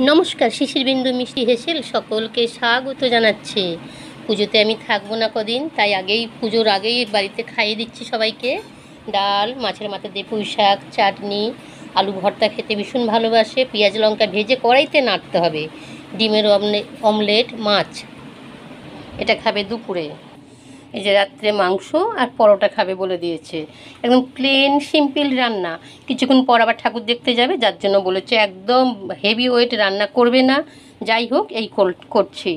নমস্কার, শিশির বিন্দু মিষ্টি হেসেল সকলকে স্বাগত জানাচ্ছে। পুজোতে আমি থাকবো না কদিন, তাই পুজোর আগেই বাড়িতে খাইয়ে দিচ্ছি সবাইকে। ডাল, মাছের মাথা দিয়ে পুঁই শাক, চাটনি, আলু ভর্তা খেতে ভীষণ ভালোবাসে। পেঁয়াজ লঙ্কা ভেজে কড়াইতে নাড়তে হবে। ডিমের অমলেট, মাছ, এটা খাবে দুপুরে। এই যে রাত্রে মাংস আর পরোটা খাবে বলে দিয়েছে। একদম প্লেন সিম্পল রান্না। কিছুক্ষণ পর আবার ঠাকুর দেখতে যাবে, যার জন্য বলেছে একদম হেভি ওয়েট রান্না করবে না। যাই হোক, এই করছি।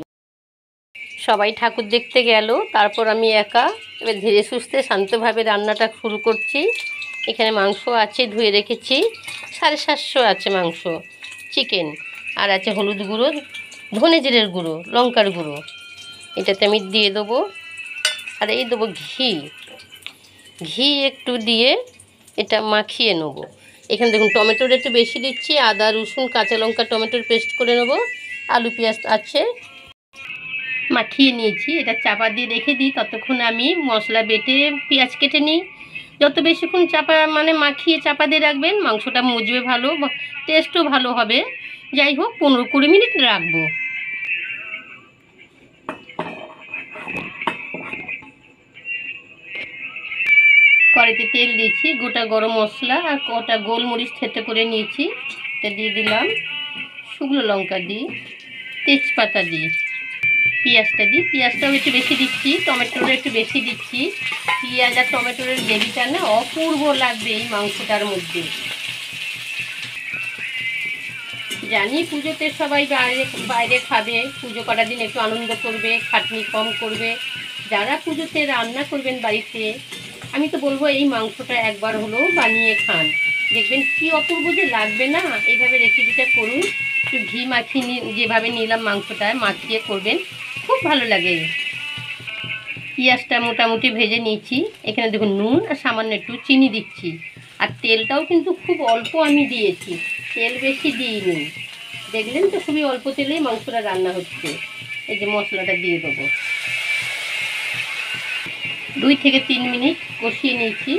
সবাই ঠাকুর দেখতে গেল, তারপর আমি একা এবার ধীরে সুস্থে শান্তভাবে রান্নাটা শুরু করছি। এখানে মাংস আছে, ধুয়ে রেখেছি। 750 আছে মাংস, চিকেন, আর আছে হলুদ গুঁড়ো, ধনে জিরের গুঁড়ো, লঙ্কার গুঁড়ো। এটাতে আমি দিয়ে দেবো। আর এই দেবো ঘি। ঘি একটু দিয়ে এটা মাখিয়ে নেব। এখানে দেখুন টমেটোর একটু বেশি দিচ্ছি, আদা রসুন কাঁচা লঙ্কা টমেটোর পেস্ট করে নেব। আলু পেঁয়াজ আছে, মাখিয়ে নিয়েছি। এটা চাপা দিয়ে রেখে দিই, ততক্ষণ আমি মশলা বেটে পেঁয়াজ কেটে নিই। যত বেশিক্ষণ মাখিয়ে চাপা দিয়ে রাখবেন, মাংসটা মজবে ভালো, টেস্টও ভালো হবে। যাই হোক, 15-20 মিনিট রাখবো। কড়াইতে তেল দিয়েছি, গোটা গরম মশলা আর কটা গোলমরিচ থেতে করে নিয়েছি, এটা দিয়ে দিলাম। শুকনো লঙ্কা দিই, তেজপাতা দিই, পেঁয়াজটা দিই। পেঁয়াজটাও একটু বেশি দিচ্ছি, টমেটোটা একটু বেশি দিচ্ছি। পেঁয়াজ আর টমেটোর গ্রেভিটা না অপূর্ব লাগবে এই মাংসটার মধ্যে। জানি পুজোতে সবাই বাইরে বাইরে খাবে, পুজো করার দিন একটু আনন্দ করবে, খাটনি কম করবে। যারা পুজোতে রান্না করবেন বাড়িতে, আমি তো বলবো এই মাংসটা একবার হলেও বানিয়ে খান, দেখবেন কি অপূর্ব যে লাগবে না। এইভাবে রেসিপিটা করুন, একটু ঘি মাখিয়ে যেভাবে নিলাম মাংসটা মাখিয়ে করবেন, খুব ভালো লাগে। পেঁয়াজটা মোটামুটি ভেজে নিয়েছি। এখানে দেখুন নুন আর সামান্য একটু চিনি দিচ্ছি। আর তেলটাও কিন্তু খুব অল্প আমি দিয়েছি, তেল বেশি দিইনি। দেখলেন তো, খুবই অল্প তেলেই মাংসটা রান্না হচ্ছে। এই যে মশলাটা দিয়ে দেবো। 2-3 মিনিট কষিয়ে নিয়েছি।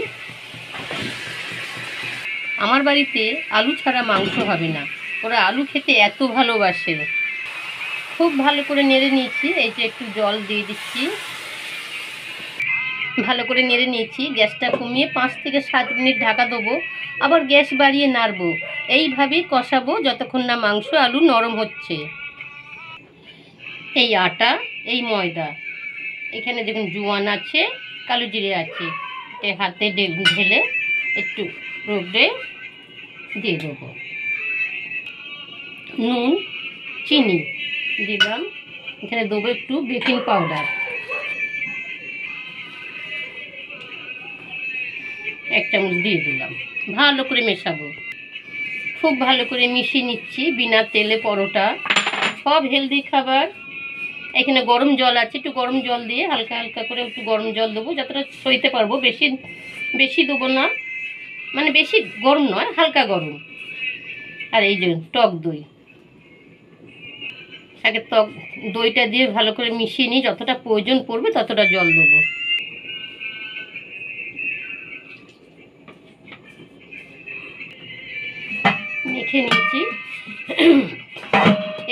আমার বাড়িতে আলু ছাড়া মাংস হবে না, ওরা আলু খেতে এত ভালোবাসে। খুব ভালো করে নেড়ে নিয়েছি। এই যে একটু জল দিয়ে দিচ্ছি। ভালো করে নেড়ে নিয়েছি। গ্যাসটা কমিয়ে 5-7 মিনিট ঢাকা দেবো, আবার গ্যাস বাড়িয়ে নাড়বো। এইভাবেই কষাবো যতক্ষণ না মাংস আলু নরম হচ্ছে। এই আটা, এই ময়দা, এখানে দেখুন জোয়ান আছে, কালো জিরে আছে, এটা হাতে ঢেলে একটু রোদে দিয়ে দেবো। নুন, চিনি দিলাম। এখানে দেবো একটু বেকিং পাউডার, 1 চামচ দিয়ে দিলাম। ভালো করে মেশাবো, খুব ভালো করে মিশিয়ে নিচ্ছি। বিনা তেলে পরোটা, সব হেলদি খাবার। এখানে গরম জল আছে, একটু গরম জল দিয়ে হালকা হালকা করে একটু গরম জল দেবো, যতটা সইতে পারবো। বেশি বেশি দেবো না, মানে বেশি গরম নয়, হালকা গরম। আর এই যে টক দই, আগে দইটা দিয়ে ভালো করে মিশিয়ে নিই, যতটা প্রয়োজন পড়বে ততটা জল দেবো। মেখে নিয়েছি।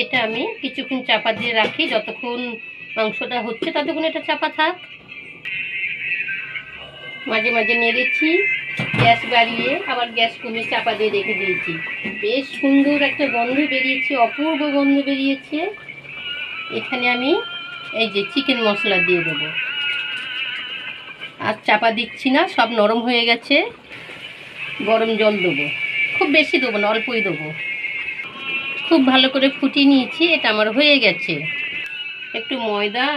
এটা আমি কিছুক্ষণ চাপা দিয়ে রাখি, যতক্ষণ মাংসটা হচ্ছে ততক্ষণ এটা চাপা থাক। মাঝে মাঝে নেড়েছি, গ্যাস বাড়িয়ে আবার গ্যাস কমিয়ে চাপা দিয়ে রেখে দিয়েছি। বেশ সুন্দর একটা গন্ধ বেরিয়েছে, অপূর্ব গন্ধ বেরিয়েছে। এখানে আমি এই যে চিকেন মশলা দিয়ে দেবো। আর চাপা দিচ্ছি না, সব নরম হয়ে গেছে। গরম জল দেবো, খুব বেশি দেবো না, অল্পই দেবো। খুব ভালো করে ফুটিয়ে নিয়েছি, এটা আমার হয়ে গেছে। একটু ময়দা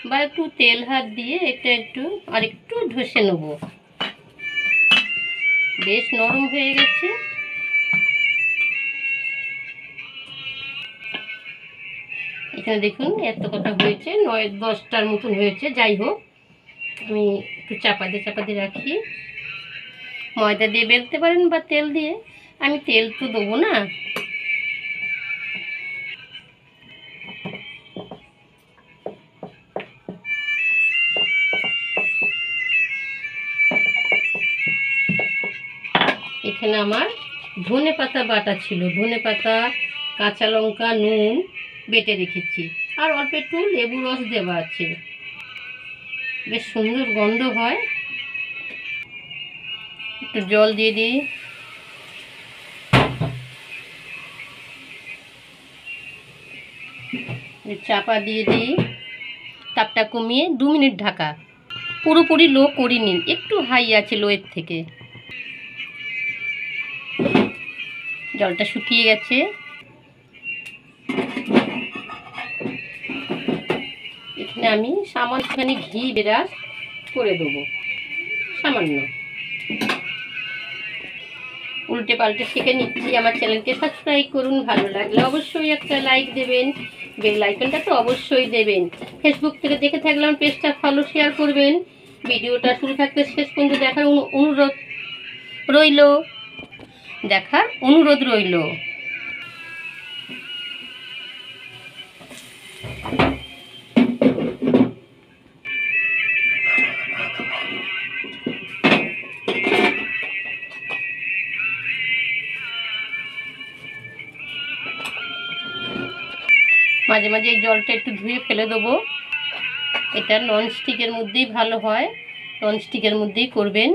বা একটু তেল হাত দিয়ে এটা একটু আর একটু ঘষে নেব। বেশ নরম হয়ে গেছে। এখানে দেখুন এত কটা হয়েছে, 9-10টার মতন হয়েছে। যাই হোক, আমি একটু চাপা দিয়ে রাখি। ময়দা দিয়ে বেলতে পারেন বা তেল দিয়ে, আমি তেল তো দেবো না। এখানে আমার ধনে পাতা বাটা ছিল, ধনে পাতা, কাঁচা লঙ্কা, নুন বেটে রেখেছি, আর অল্প একটু লেবু রস দেওয়া আছে, বেশ সুন্দর গন্ধ হয়। একটু জল দিয়ে দিই, চাপা দিয়ে দিই, তাপটা কমিয়ে 2 মিনিট ঢাকা। পুরোপুরি লো করিনি, একটু হাই আছে লোয়ের থেকে। জলটা শুকিয়ে গেছে, এখানে আমি সামান্যখানি ঘি ব্রাশ করে দেবো, সামান্য। উল্টে পাল্টে শিখে নিচ্ছি। আমার চ্যানেলকে সাবস্ক্রাইব করুন, ভালো লাগলে অবশ্যই একটা লাইক দেবেন, বেল আইকনটা তো অবশ্যই দেবেন। ফেসবুক থেকে দেখে থাকলে আমার পেজটা ফলো শেয়ার করবেন। ভিডিওটা শুরু থাকতে শেষ পর্যন্ত দেখার অনুরোধ রইল, দেখার অনুরোধ রইল। মাঝে মাঝে এই জলটা একটু ধুয়ে ফেলে দেবো। এটা ননস্টিকের মধ্যেই ভালো হয়, ননস্টিকের মধ্যেই করবেন।